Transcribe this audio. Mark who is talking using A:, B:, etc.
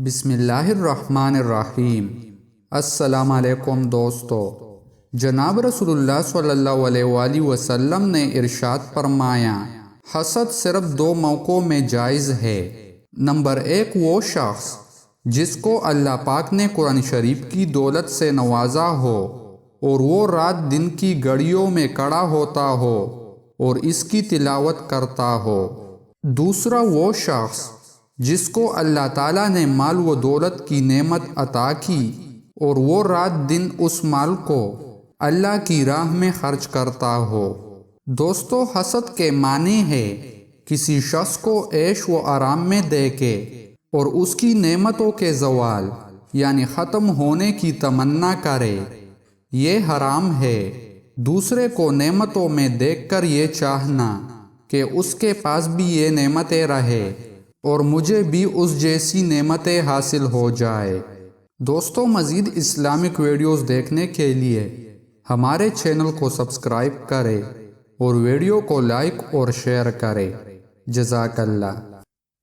A: بسم اللہ الرحمن الرحیم۔ السلام علیکم دوستو، جناب رسول اللہ صلی اللہ علیہ وآلہ وسلم نے ارشاد فرمایا، حسد صرف دو موقعوں میں جائز ہے۔ نمبر 1، وہ شخص جس کو اللہ پاک نے قرآن شریف کی دولت سے نوازا ہو اور وہ رات دن کی گھڑیوں میں کھڑا ہوتا ہو اور اس کی تلاوت کرتا ہو۔ دوسرا، وہ شخص جس کو اللہ تعالیٰ نے مال و دولت کی نعمت عطا کی اور وہ رات دن اس مال کو اللہ کی راہ میں خرچ کرتا ہو۔ دوستو، حسد کے معنی ہے کسی شخص کو عیش و آرام میں دیکھے اور اس کی نعمتوں کے زوال یعنی ختم ہونے کی تمنا کرے۔ یہ حرام ہے۔ دوسرے کو نعمتوں میں دیکھ کر یہ چاہنا کہ اس کے پاس بھی یہ نعمتیں رہے اور مجھے بھی اس جیسی نعمتیں حاصل ہو جائے۔ دوستو، مزید اسلامک ویڈیوز دیکھنے کے لیے ہمارے چینل کو سبسکرائب کریں اور ویڈیو کو لائک اور شیئر کریں۔ جزاک اللہ۔